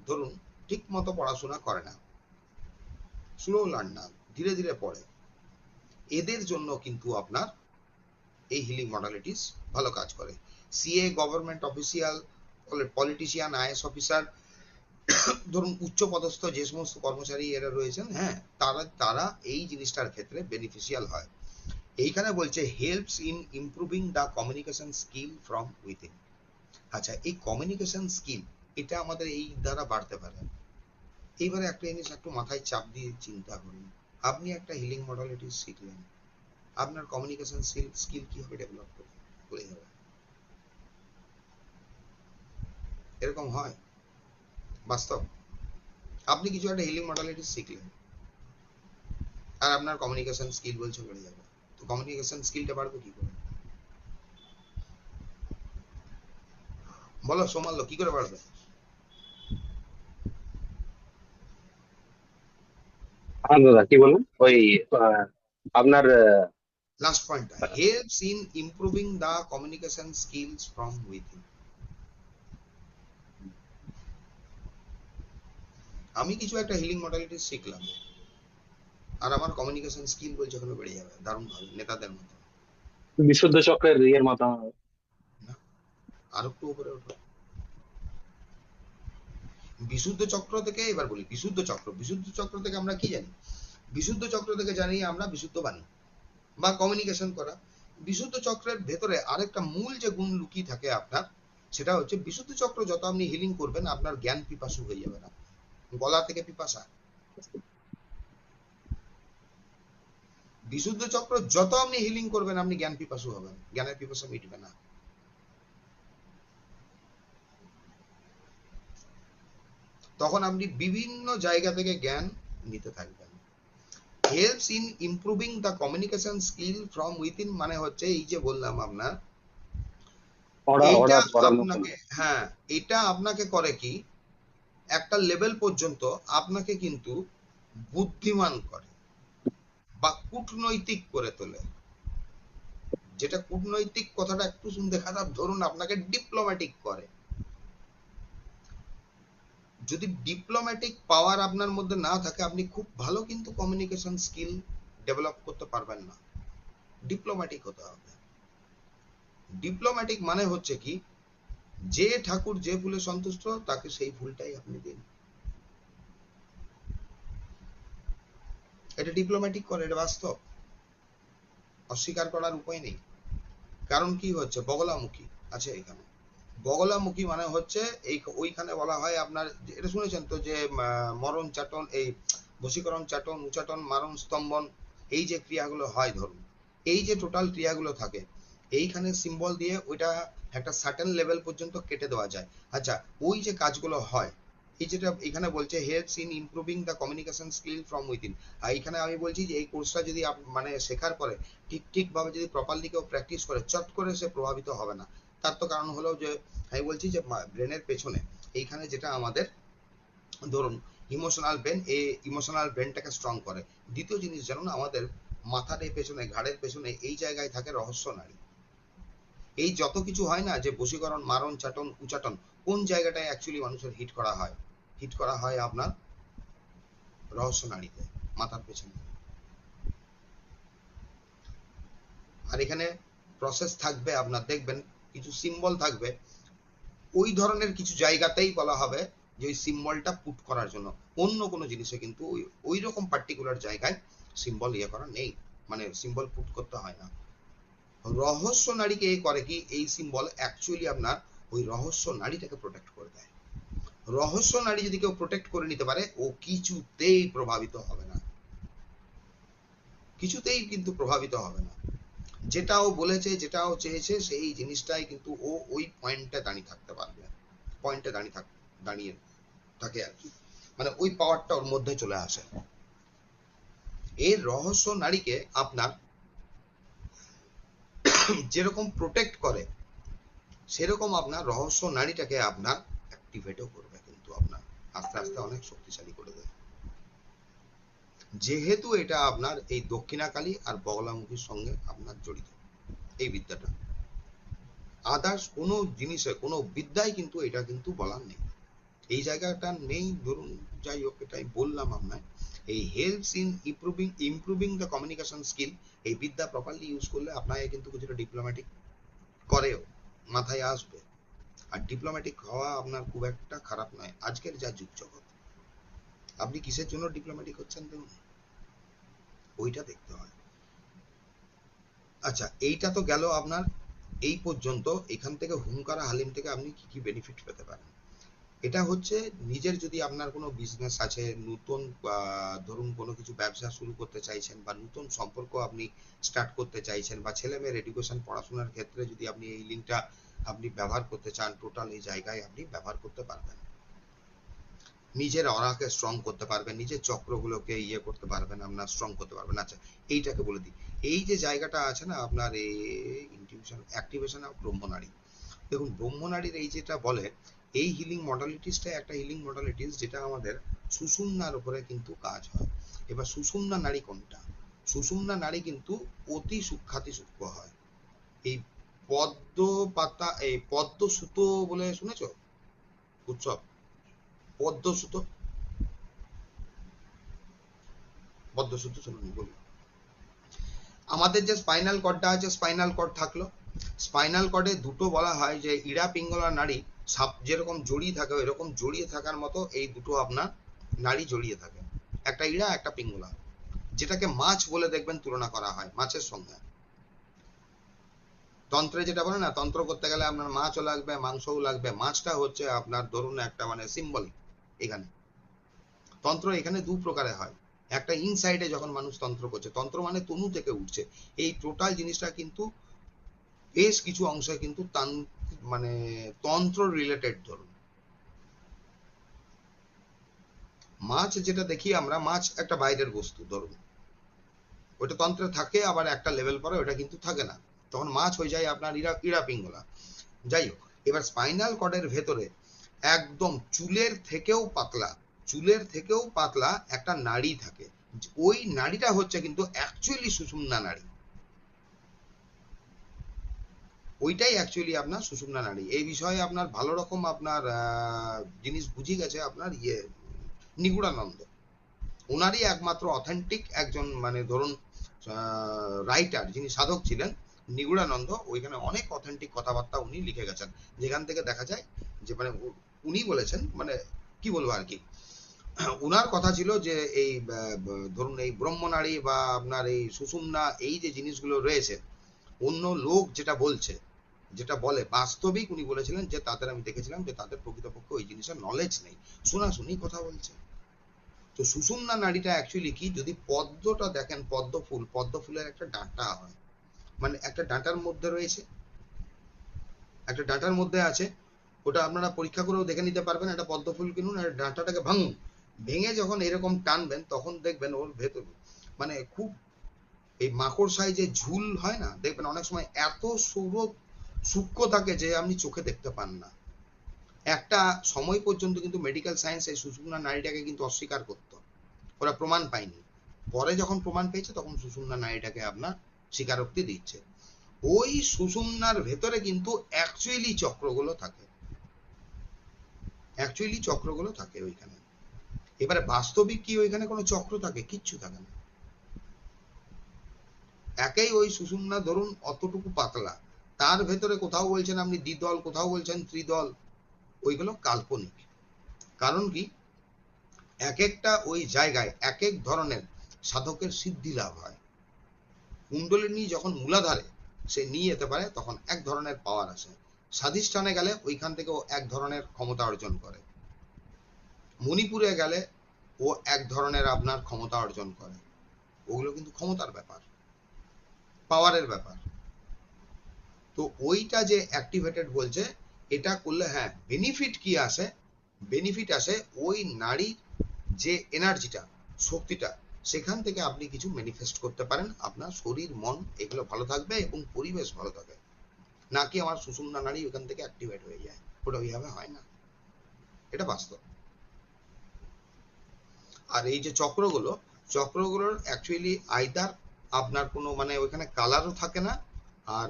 ধরুন ঠিক মতো পড়াশোনা করে না, স্লো লার্নার, ধীরে ধীরে পড়ে, এদের জন্য কিন্তু আপনার এই হিলিং মডালিটিস ভালো কাজ করে। CA, government official, politician, IAS officer, ধরুন উচ্চ পদস্থ যে সমস্ত কর্মচারী এরা রয়েছেন, হ্যাঁ তারা তারা এই জিনিসটার ক্ষেত্রে বেনিফিশিয়াল হয়। এইখানে বলছে helps in improving the communication skill from within. আচ্ছা, এই কমিউনিকেশন স্কিল এটা আমাদের এই দ্বারা বাড়তে পারে। এইবারে একটা জিনিস একটু মাথায় চাপ দিয়ে চিন্তা করুন, আপনি একটা হিলিং মডালিটি শিখলেন, আপনার কমিউনিকেশন স্কিল কিভাবে ডেভেলপ করে যাবে? এরকম হয় বাস্তব। আপনি কিছু একটা হিলিং মডালিটি শিখলেন আর আপনার কমিউনিকেশন স্কিল বলছে বেড়ে যাবে, তো কমিউনিকেশন স্কিলটা বাড়বে কি করে? বলো সোমাল্য, কি করে বাড়বে? হ্যাঁ দাদা, কি বললেন ওই আহ, আপনার লাস্ট পয়েন্টটা, helps in improving the communication skills from within. আমি কিছু একটা হিলিং মডালিটি শিখলাম আর আমার কমিউনিকেশন স্কিল বলছে ওখানে বেড়ে যাবে দারুণ ভাবে, নেতাদের মতো। বিশুদ্ধ চক্রের ইয়ের মতো। না, আর একটু উপরে ওঠো। বিশুদ্ধ চক্র থেকে এবার বলি, বিশুদ্ধ চক্র, বিশুদ্ধ চক্র থেকে আমরা কি জানি? বিশুদ্ধ চক্র থেকে জানি আমরা বিশুদ্ধ বাণী বা কমিউনিকেশন করা। বিশুদ্ধ চক্রের ভেতরে আরেকটা মূল যে গুণ লুকিয়ে থাকে আপনার, সেটা হচ্ছে বিশুদ্ধ চক্র যত আপনি হিলিং করবেন আপনার জ্ঞান পিপাসু হয়ে যাবে না। গলা থেকে পিপাসা, বিশুদ্ধ চক্র যত আপনি হিলিং করবেন আপনি জ্ঞান পিপাসু হবেন, জ্ঞানের পিপাসা মিটবে না। তখন আপনি বিভিন্ন জায়গা থেকে জ্ঞান নিতে থাকবেন। Helps in improving the communication skill from within, মানে হচ্ছে এই যে বললাম আপনার, পড়া এইটা ওরা পড়ার মতো না। আপনাকে, হ্যাঁ এটা আপনাকে করে কি, একটা লেভেল পর্যন্ত আপনাকে কিন্তু বুদ্ধিমান করে বা কূটনৈতিক করে তোলে। যেটা কূটনৈতিক কথাটা একটু শুনতে খারাপ, ধরুন আপনাকে ডিপ্লোম্যাটিক করে, যদি ডিপ্লোম্যাটিক পাওয়ার আপনার মধ্যে না থাকে আপনি খুব ভালো কিন্তু কমিউনিকেশন স্কিল ডেভেলপ করতে পারবেন না। ডিপ্লোম্যাটিক হতে হবে। ডিপ্লোম্যাটিক মানে হচ্ছে কি, যে ঠাকুর যে ফুলে সন্তুষ্ট তাকে সেই ফুলটাই আপনি দিন, এটা ডিপ্লোম্যাটিক করে, এটা বাস্তব, অস্বীকার করার উপায় নেই। কারণ কি হচ্ছে, বগলামুখী আছে এখানে। বগলামুখী মানে হচ্ছে এই ওইখানে বলা হয় আপনার, এটা শুনেছেন তো যে মরণ চাটন, এই বশীকরণ চাটন, উচাটন, মারণ স্তম্ভন, এই যে ক্রিয়াগুলো হয়, ধরুন এই যে টোটাল ক্রিয়াগুলো থাকে, এইখানে সিম্বল দিয়ে ওইটা একটা সার্টেন লেভেল পর্যন্ত কেটে দেওয়া যায়। আচ্ছা, ওই যে কাজগুলো হয়, এই যেটা এখানে বলছে helps in improving the communication skill from within, আর এখানে আমি বলছি যে এই কোর্সটা যদি মানে শেখার পরে ঠিকভাবে যদি প্রপারলি কেউ প্র্যাকটিস করে, চট করে সে প্রভাবিত হবে না। তার তো কারণ হলো যে আমি বলছি যে ব্রেনের পেছনে এইখানে যেটা আমাদের ধরুন ইমোশনাল ব্রেন, এই ইমোশনাল ব্রেনটাকে স্ট্রং করে। দ্বিতীয় জিনিস জানুন, আমাদের মাথার এই পেছনে, ঘাড়ের পেছনে এই জায়গায় থাকে রহস্য নাড়ি। এই যত কিছু হয় না, যে বশীকরণ, মারণ, চাটন, উচাটন, কোন জায়গাটায় অ্যাকচুয়ালি মানুষের হিট করা হয়? হিট করা হয় আপনার রহস্য নাড়িতে, মাথার পেছনে। আর এখানে প্রসেস থাকবে, আপনার দেখবেন কিছু সিম্বল থাকবে, ওই ধরনের কিছু জায়গাতেই বলা হবে যে ওই সিম্বলটা পুট করার জন্য। অন্য কোনো জিনিসে কিন্তু ওই রকম পার্টিকুলার জায়গায় সিম্বল ইয়ে করা নেই, মানে সিম্বল পুট করতে হয় না। রহস্য নাড়িকে করে কি, এই সিম্বল অ্যাকচুয়ালি আপনার ওই রহস্য নাড়িটাকে প্রোটেক্ট করে দেয়। রহস্য নাড়ি যদি কেউ প্রোটেক্ট করে নিতে পারে, ও কিছুতেই প্রভাবিত হবে না, কিছুতেই কিন্তু প্রভাবিত হবে না। যেটাও বলেছে, যেটাও চেয়েছে, সেই জিনিসটাই কিন্তু ও ওই পয়েন্টে দাঁড়িয়ে থাকতে পারবে, পয়েন্টে দাঁড়িয়ে থাকে আর কি, মানে ওই পাওয়ারটা ওর মধ্যে চলে আসে। এই রহস্য নাড়িকে আপনার যেরকম প্রোটেক্ট করে, সেরকম আপনার রহস্য নাড়িটাকে আপনার অ্যাক্টিভেটও করবে, কিন্তু আপনার আস্তে আস্তে অনেক শক্তিশালী করে দেবে। যেহেতু এটা আপনার এই দক্ষিণাকালী আর বগলামুখীর সঙ্গে আপনার জড়িত এই বিদ্যাটা, আদার্স কোনো জিনিসে, কোনো বিদ্যায় কিন্তু এটা কিন্তু বলার নেই, এই জায়গাটা নেই। ধরুন যাই হোক, এটাই বললাম আপনার, এই helps in improving the communication skill, এই বিদ্যা প্রপারলি ইউজ করলে আপনাকে কিন্তু কিছুটা ডিপ্লোম্যাটিক করেও মাথায় আসবে। আর ডিপ্লোম্যাটিক হওয়া আপনার খুব একটা খারাপ নয়, আজকের যা যুগ জগৎ। আপনি কিসের জন্য ডিপ্লোম্যাটিক হচ্ছেন দেখুন, ওইটা দেখতে হয়। আচ্ছা, এইটা তো গেল আপনার এই পর্যন্ত। এখান থেকে হুঙ্কারা হালিম থেকে আপনি কি কি বেনিফিট পেতে পারেন, এটা হচ্ছে নিজের, যদি আপনার কোনো বিজনেস আছে, নতুন ধরুন কোনো কিছু ব্যবসা শুরু করতে চাইছেন, বা নতুন সম্পর্ক আপনি স্টার্ট করতে চাইছেন, বা ছেলে মেয়ের এডুকেশন পড়াশোনার ক্ষেত্রে যদি আপনি এই লিঙ্কটা আপনি ব্যবহার করতে চান, টোটাল এই জায়গায় আপনি ব্যবহার করতে পারবেন। নিজের অরাকে স্ট্রং করতে পারবেন, নিজের চক্রগুলোকে ইয়ে করতে পারবেন, আপনার স্ট্রং করতে পারবেন। আচ্ছা, এইটাকে বলে দিই, এই যে জায়গাটা আছে না আপনার এই ইনটিউশন অ্যাক্টিভেশন অফ ব্রহ্মনাড়ি, দেখুন ব্রহ্মনাড়ির এই যেটা বলে, এই হিলিং মডালিটিসটা একটা হিলিং মডালিটিস যেটা আমাদের সুষুম্নার উপরে কিন্তু কাজ হয়। এবার সুষুম্না নাড়ি কোনটা? সুষুম্না নাড়ি কিন্তু অতি সূক্ষ্মাতি সূক্ষ্ম হয়। এই পদ্ম পাতা, এই পদ্ম সুতো বলে শুনেছো উৎসব? পদ্ম সুতো, পদ্ম সুতো শুনুন বলি। আমাদের যে স্পাইনাল কর্ডটা আছে, স্পাইনাল কর্ড থাকলো, স্পাইনাল কর্ডে দুটো বলা হয় যে ইড়া পিঙ্গলা নাড়ি সাপ যেরকম জড়িয়ে থাকে, ওইরকম জড়িয়ে থাকার মতো এই দুটো আপনার নাড়ি জড়িয়ে থাকে, একটা ইড়া একটা পিঙ্গলা, যেটাকে মাছ বলে দেখবেন তুলনা করা হয় মাছের সঙ্গে। তন্ত্রে যেটা বলে না, তন্ত্র করতে গেলে আপনার মাছও লাগবে, মাংসও লাগবে, মাছটা হচ্ছে আপনার ধরুন একটা মানে সিম্বল। এখানে তন্ত্র এখানে দু প্রকারে হয়, একটা ইনসাইডে যখন মানুষ তন্ত্র করছে, তন্ত্র মানে তনু থেকে উঠছে, এই টোটাল জিনিসটা কিন্তু বেশ কিছু অংশে কিন্তু মানে তন্ত্র রিলেটেড। ধরুন মাছ যেটা দেখি আমরা, মাছ একটা বাইরের বস্তু, ধরুন ওটা তন্ত্রে থাকে, আবার একটা লেভেল পরে ওটা কিন্তু থাকে না, তখন মাছ হয়ে যায় আপনার ইড়া পিঙ্গলা। যাই হোক, এবার স্পাইনাল কর্ডের ভেতরে একদম চুলের থেকেও পাতলা, চুলের থেকেও পাতলা একটা নাড়ি থাকে, ওই নাড়িটা হচ্ছে কিন্তু অ্যাকচুয়ালি সুষুম্না নাড়ি। ওইটাই অ্যাকচুয়ালি আপনার সুষুম্না নাড়ি। এই বিষয়ে আপনার ভালো রকম আপনার জিনিস বুঝে গেছে আপনার নিগুড়ানন্দ। ওনারই একমাত্র অথেন্টিক একজন মানে ধরুন রাইটার, যিনি সাধক ছিলেন নিগুড়ানন্দ। ওইখানে অনেক অথেন্টিক কথাবার্তা উনি লিখে গেছেন, যেখান থেকে দেখা যায় যে মানে উনি বলেছেন, মানে কি বলবো আর কি, উনার কথা ছিল যে এই ধরুন এই ব্রহ্মনাড়ী বা আপনার এই সুষুম্না, এই যে জিনিসগুলো রয়েছে, অন্য লোক যেটা বলছে, যেটা বলে, বাস্তবিক উনি বলেছিলেন যে তাদের, আমি দেখেছিলাম যে তাদের প্রকৃতপক্ষে ওই জিনিসের নলেজ নেই, শোনাশুনি কথা বলছে। তো সুষুম্না নাড়িটা অ্যাকচুয়ালি কি, যদি পদ্মটা দেখেন, পদ্ম ফুল, পদ্ম ফুলের একটা ডাঁটা হয়, মানে একটা ডাঁটার মধ্যে রয়েছে, একটা ডাঁটার মধ্যে আছে, ওটা আপনারা পরীক্ষা করেও দেখে নিতে পারবেন। একটা পদ্ম ফুল কিনুন, আর ডাঁটাটাকে ভাঙুন, ভেঙে যখন এরকম টানবেন তখন দেখবেন ওর ভেতর মানে খুব এই মাকড় সাইজে ঝুল হয় না, দেখবেন অনেক সময় এত সূক্ষ্ম থাকে যে আপনি চোখে দেখতে পান না। একটা সময় পর্যন্ত কিন্তু মেডিকেল সায়েন্স এই সুষুম্না নাড়িটাকে কিন্তু অস্বীকার করতো, ওরা প্রমাণ পায়নি। পরে যখন প্রমাণ পেয়েছে তখন সুষুম্না নাড়িটাকে আপনার স্বীকারোক্তি দিচ্ছে। ওই সুষুম্নার ভেতরে কিন্তু অ্যাকচুয়ালি চক্রগুলো থাকে, অ্যাকচুয়ালি চক্রগুলো থাকে ওইখানে। এবারে বাস্তবিক কি ওইখানে কোনো চক্র থাকে? কিচ্ছু থাকে না। একেই ওই সুষুম্না ধরুন অতটুকু পাতলা, তার ভেতরে কোথাও বলছেন আপনি দ্বিদল, কোথাও বলছেন ত্রিদল, ওইগুলো কাল্পনিক। কারণ কি, এক একটা ওই জায়গায় এক এক ধরনের সাধকের সিদ্ধি লাভ হয়। কুণ্ডলিনী যখন মূলাধারে সে নিয়ে যেতে পারে তখন এক ধরনের পাওয়ার আসে, স্বাধিষ্ঠানে গেলে ওইখান থেকে ও এক ধরনের ক্ষমতা অর্জন করে, মণিপুরে গেলে ও এক ধরনের আপনার ক্ষমতা অর্জন করে। ওগুলো কিন্তু ক্ষমতার ব্যাপার, পাওয়ারের ব্যাপার। তো ওইটা যে অ্যাক্টিভেটেড বলছে, এটা করলে হ্যাঁ বেনিফিট কি আসে, বেনিফিট আসে ওই নারীর যে এনার্জিটা, শক্তিটা, সেখান থেকে আপনি কিছু ম্যানিফেস্ট করতে পারেন, আপনার শরীর মন এগুলো ভালো থাকবে এবং পরিবেশ ভালো থাকবে। নাকি আমার সুষুম্না নাড়ি ওখান থেকে অ্যাক্টিভেট হয়ে যায়, ওটা ওইভাবে হয় না, এটা বাস্তব। আর এই যে চক্রগুলো, চক্রগুলোর অ্যাকচুয়ালি আইদার আপনার কোনো মানে ওইখানে কালারও থাকে না, আর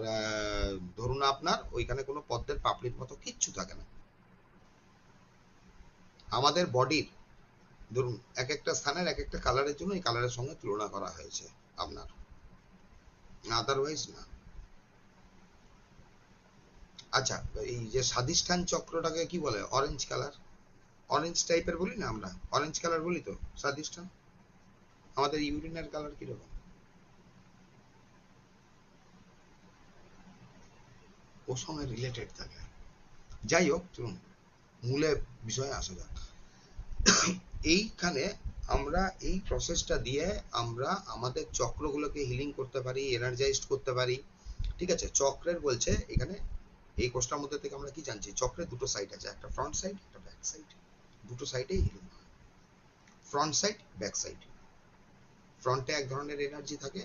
ধরুন আপনার ওইখানে কোনো পদ্মের পাপড়ির মতো কিচ্ছু থাকে না। আমাদের বডির ধরুন এক একটা স্থানের এক একটা কালারের জন্য এই কালারের সঙ্গে তুলনা করা হয়েছে আপনার, আদারওয়াইজ না। আচ্ছা, এই যে স্বাধিষ্ঠান চক্রটাকে কি বলে? অরেঞ্জ কালার, অরেঞ্জ টাইপের বলি না আমরা, অরেঞ্জ কালার বলি তো স্বাধিষ্ঠান। আমাদের ইউরিনের কালার কিরকম? ওর সঙ্গে রিলেটেড থাকে। যাই হোক, চলুন মূলে বিষয়ে আসা যাক। এইখানে আমরা এই প্রসেসটা দিয়ে আমরা আমাদের চক্রগুলোকে হিলিং করতে পারি, এনার্জাইজড করতে পারি। ঠিক আছে, চক্রের বলছে এখানে এই কোর্সটার মধ্যে থেকে আমরা কি জানছি, চক্রের দুটো সাইড আছে, একটা ফ্রন্ট সাইড, একটা ব্যাক সাইড। দুটো সাইডেই হিলিং হয়, ফ্রন্ট সাইড, ব্যাক সাইড। ফ্রন্টে এক ধরনের এনার্জি থাকে,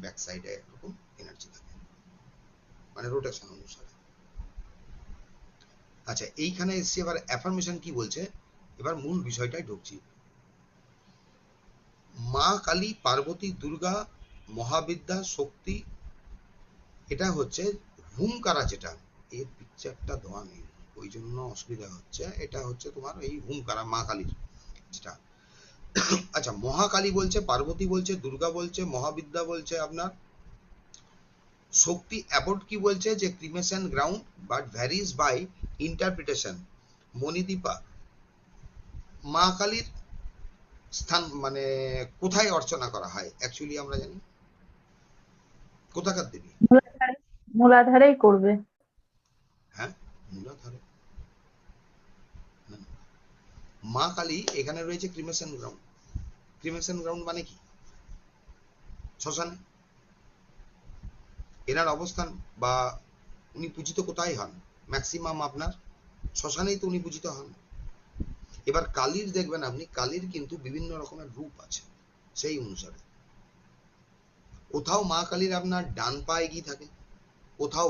ব্যাক সাইডে একরকম এনার্জি থাকে, মানে রোটেশন অনুসারে। আচ্ছা, এইখানে এসছি এবার অ্যাফার্মেশন কি বলছে, এবার মূল বিষয়টাই ঢুকছি। মা কালী, পার্বতী, দুর্গা, মহাবিদ্যা, শক্তি, এটা হচ্ছে হুমকারা, যেটা এই পিকচারটা দেওয়া নেই ওই জন্য অসুবিধা হচ্ছে। এটা হচ্ছে তোমার এই হুমকারা, মা কালীর যেটা। আচ্ছা, মহাকালী বলছে, পার্বতী বলছে, দুর্গা বলছে, মহাবিদ্যা বলছে আপনার, শক্তি অ্যাবোর্ড কি বলছে যে cremation ground but varies by interpretation. Manidipa, মা কালীর স্থান মানে কোথায় অর্চনা করা হয় অ্যাকচুয়ালি আমরা জানি, কোথাকার দেবী? মূলাধারে, মূলাধারেই করবে। হ্যাঁ, মূলাধারে। না, না। মা কালী এখানে রয়েছে ক্রিমেশন গ্রাউন্ড। ক্রিমেশন গ্রাউন্ড মানে কি? শ্মশানে এনার অবস্থান, বা উনি পূজিত কোথায় হন? ম্যাক্সিমাম আপনার শ্মশানেই তো উনি পূজিত হন। এবার কালীর দেখবেন আপনি, কালীর কিন্তু বিভিন্ন রকমের রূপ আছে সেই অনুসারে। কোথাও মা কালীর আপনার ডান পা এগিয়ে থাকে, কোথাও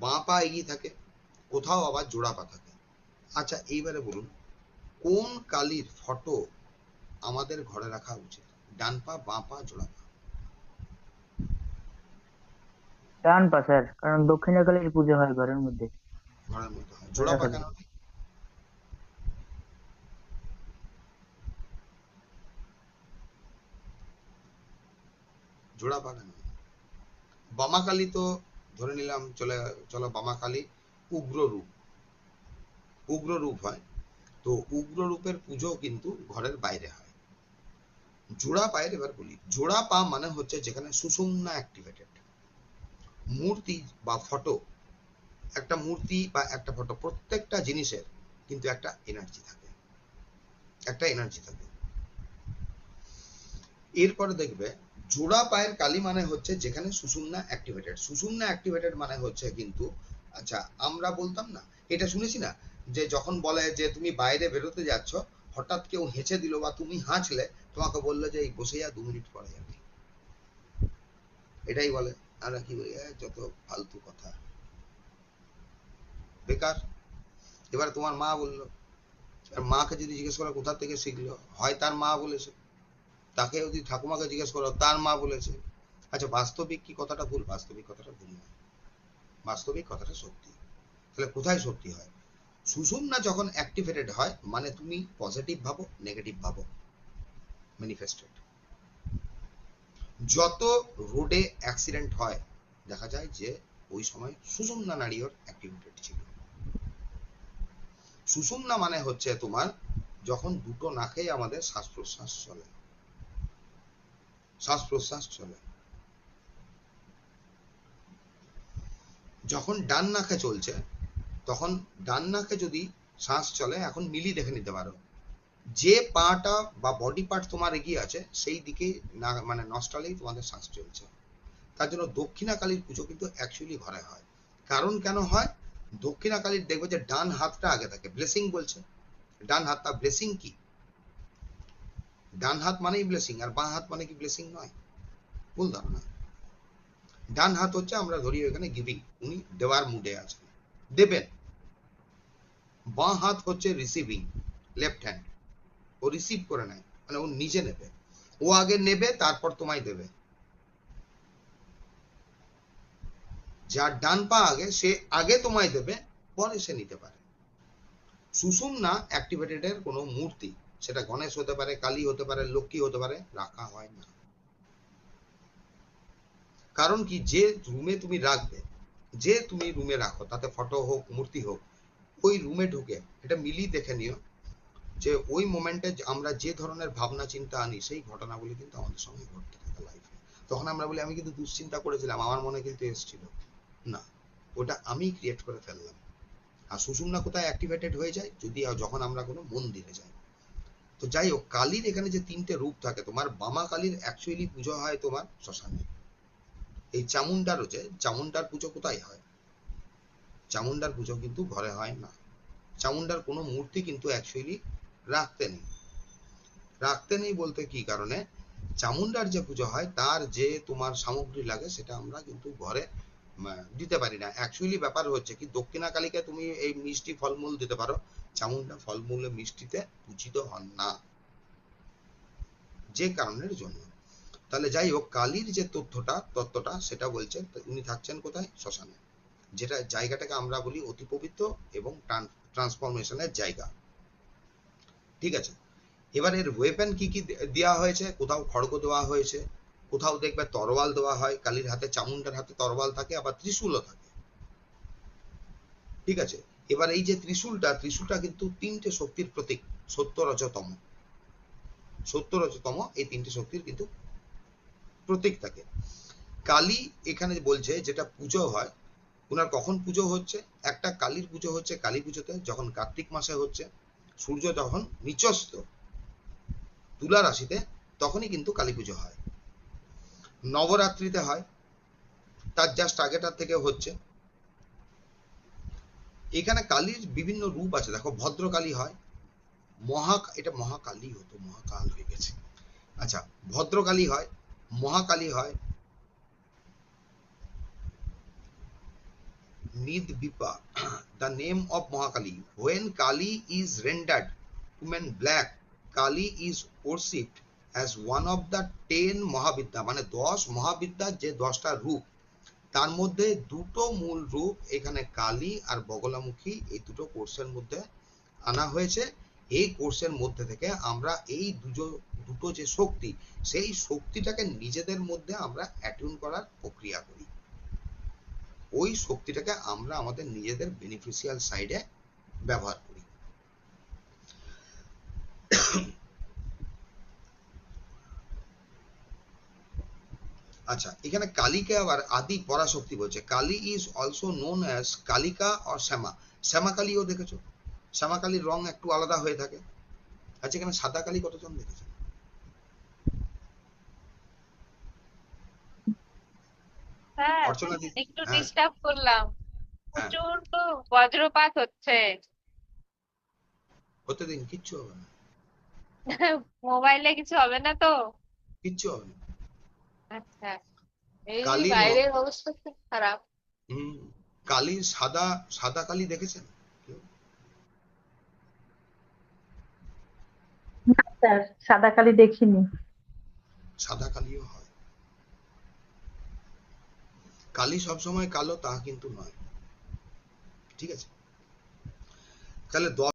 বাঁ পা এগিয়ে থাকে, কোথাও আবার জোড়া পা থাকে। আচ্ছা, এইবারে বলুন কোন কালীর ফটো আমাদের ঘরে রাখা উচিত? ডান পা, বাঁ পা, জোড়া পা? ডান পা স্যার, কারণ দক্ষিণাকালীর পুজো হয় ঘরের মধ্যে। ঘরের মধ্যে হয়, জোড়া পা কেন নেই? জোড়া পা কেন নেই? বামাকালী তো ধরে নিলাম, চলো বামাকালী উগ্র রূপ হয়, তো উগ্র রূপের পুজো কিন্তু ঘরের বাইরে হয়। জোড়া পায়ের এবার বলি, জোড়া পা মানে হচ্ছে যেখানে সুষুম্না অ্যাক্টিভেটেড। মূর্তি বা ফটো, একটা মূর্তি বা একটা ফটো, প্রত্যেকটা জিনিসের কিন্তু একটা এনার্জি থাকে, এরপরে দেখবে জোড়া পায়ের কালী মানে হচ্ছে যেখানে সুষুম্না অ্যাক্টিভেটেড মানে হচ্ছে কিন্তু, আচ্ছা আমরা বলতাম না, এটা শুনেছি না, যে যখন বলে যে তুমি বাইরে বেরোতে যাচ্ছ, হঠাৎ কেউ হেঁচে দিল বা তুমি হাঁচলে, তোমাকে বললো যে এই বসে যা, 2 মিনিট পরে যাবে, এটাই বলে। আমরা কি বলি, যত ফালতু কথা, বেকার। এবারে তোমার মা বললো, মাকে যদি জিজ্ঞেস করো কোথা থেকে শিখলো, হয় তার মা বলেছে, তাকে যদি ঠাকুমাকে জিজ্ঞেস করো তার মা বলেছে। আচ্ছা বাস্তবিক কি কথাটা ভুল? বাস্তবিক কথাটা ভুল নয়, বাস্তবিক কথাটা সত্যি। তাহলে কোথায় সত্যি হয়? সুষুম্না যখন অ্যাক্টিভেটেড হয় মানে তুমি পজিটিভ ভাবো, নেগেটিভ ভাবো, ম্যানিফেস্টেড। যত রোডে অ্যাক্সিডেন্ট হয় দেখা যায় যে ওই সময় সুষুম্না নাড়িও অ্যাক্টিভেটেড ছিল। সুষুম্না মানে হচ্ছে তোমার যখন দুটো নাকেই আমাদের শ্বাস প্রশ্বাস চলে, যখন ডান নাকে চলছে, তখন ডান নাকে যদি শ্বাস চলে, এখন মিলি দেখে নিতে পারো, যে পাটা বা বডি পার্ট তোমার এগিয়ে আছে সেই দিকে মানে নস্ট্রালেই তোমাদের শ্বাস চলছে। তার জন্য দক্ষিণাকালীর পুজো কিন্তু অ্যাকচুয়ালি ঘরে হয়। কারণ কেন হয়? দক্ষিণাকালীর দেখবে যে ডান হাতটা আগে থাকে, ব্লেসিং বলছে, ডান হাতটা ব্লেসিং কি? ডান হাত মানেই ব্লেসিং, আর বাঁ হাত মানে কি ব্লেসিং নয়? ভুল ধারণা। ডান হাত হচ্ছে, আমরা ধরি এখানে গিভিং, উনি দেওয়ার মুডে আছেন, দেবেন। বাঁ হাত হচ্ছে রিসিভিং, লেফট হ্যান্ড, ও রিসিভ করে নেয়, মানে ও নিজে নেবে, ও আগে নেবে তারপর তোমায় দেবে। যার ডান পা আগে, সে আগে তোমায় দেবে, পরে সে নিতে পারে। সুষুম্না অ্যাক্টিভেটেড এর কোনো মূর্তি, সেটা গণেশ হতে পারে, কালী হতে পারে, লক্ষ্মী হতে পারে, রাখা হয় না। কারণ কি, যে রুমে তুমি রাখবে, যে তুমি রুমে রাখো, তাতে ফটো হোক মূর্তি হোক, ওই রুমে ঢুকে এটা মিলি দেখে নিও যে ওই মোমেন্টে আমরা যে ধরনের ভাবনা চিন্তা আনি, সেই ঘটনাগুলি কিন্তু আমাদের সঙ্গে ঘটতে থাকে লাইফে। তখন আমরা বলি আমি কিন্তু দুশ্চিন্তা করেছিলাম, আমার মনে কিন্তু এসেছিল না, ওটা আমি ক্রিয়েট করে ফেললাম। আর সুষুম্না কোথায় অ্যাক্টিভেটেড হয়ে যায়? যদি যখন আমরা কোনো মন্দিরে যাই। তো যাই হোক, কালীর এখানে যে 3টে রূপ থাকে, তোমার বামা কালীর অ্যাকচুয়ালি পুজো হয় তোমার শ্মশানে। এই চামুন্ডার হচ্ছে, চামুন্ডার পুজো কোথায় হয়? চামুন্ডার পুজো কিন্তু ঘরে হয় না। চামুন্ডার কোনো মূর্তি কিন্তু অ্যাকচুয়ালি রাখতে নেই বলতে কি কারণে? চামুন্ডার যে পুজো হয় তার যে তোমার সামগ্রী লাগে সেটা আমরা কিন্তু ঘরে দিতে পারি না। অ্যাকচুয়ালি ব্যাপার হচ্ছে কি, দক্ষিণাকালীকে তুমি এই মিষ্টি ফলমূল দিতে পারো, চামুন্ডা ফলমূলে মিষ্টিতে পূজিত হন না, যে কারণের জন্য। তাহলে যাই হোক, কালীর যে তত্ত্বটা সেটা বলছে উনি থাকছেন কোথায়? শ্মশানে, যেটা জায়গাটাকে আমরা বলি অতি পবিত্র এবং ট্রান্সফরমেশনের জায়গা। ঠিক আছে, এবার এর ওয়েপেন কি কি দেওয়া হয়েছে? কোথাও খড়গ দেওয়া হয়েছে, কোথাও দেখবে তরোয়াল দেওয়া হয়, কালীর হাতে, চামুন্ডার হাতে তরোয়াল থাকে, আবার ত্রিশূলও থাকে। ঠিক আছে, এবার এই যে ত্রিশূলটা কিন্তু 3টে শক্তির প্রতীক, সত্য রজতম, এই 3টে শক্তির কিন্তু প্রতীক থাকে। কালী এখানে বলছে যেটা পুজো হয়, ওনার কখন পুজো হচ্ছে? একটা কালীর পুজো হচ্ছে কালী পুজোতে, যখন কার্তিক মাসে হচ্ছে, সূর্য যখন নিচস্ত তুলা রাশিতে, তখনই কিন্তু কালী পুজো হয়। নবরাত্রিতে হয়, তার জাস্ট আগেটার থেকে হচ্ছে। এখানে কালীর বিভিন্ন রূপ আছে, দেখো ভদ্রকালী হয়, এটা মহাকালী হতো, মহাকাল হয়ে গেছে। আচ্ছা, ভদ্রকালী হয়, মহাকালী হয়, Nidvipa, the name of Mahakali. When Kali is rendered woman black, Kali is worshipped as one of the 10 মহাবিদ্যা, মানে 10 মহাবিদ্যার যে 10টা রূপ, তার মধ্যে দুটো মূল রূপ এখানে কালী আর বগলামুখী, এই দুটো কোর্সের মধ্যে আনা হয়েছে। এই কোর্সের মধ্যে থেকে আমরা এই দুটো যে শক্তি, সেই শক্তিটাকে নিজেদের মধ্যে আমরা অ্যাটিউন করার প্রক্রিয়া করি। ওই শক্তিটাকে আমরা আমাদের নিজেদের বেনিফিশিয়াল সাইডে ব্যবহার করি। আচ্ছা, এখানে কালীকে আবার আদি পরাশক্তি বলছে। Kali is also known as Kalika or Shyama. Shyama কালীও দেখেছো, শ্যামা কালীর রং একটু আলাদা হয়ে থাকে। আচ্ছা, এখানে সাদা কালী কতজন দেখেছো? স্যার অর্চনা দি, একটু হ্যাঁ ডিস্টার্ব করলাম, হ্যাঁ, প্রচুর তো বজ্রপাত হচ্ছে। হতে দিন, কিচ্ছু হবে না, মোবাইলে কিছু হবে না তো? কিচ্ছু হবে না। আচ্ছা, এই কালীর বাইরের অবস্থা খুব খারাপ। হুম, কালীর সাদা, সাদা কালী দেখেছেন কেউ? না স্যার, সাদা কালি দেখিনি। সাদা কালীও হয়। কালী সবসময় কালো তা কিন্তু নয়, ঠিক আছে? তাহলে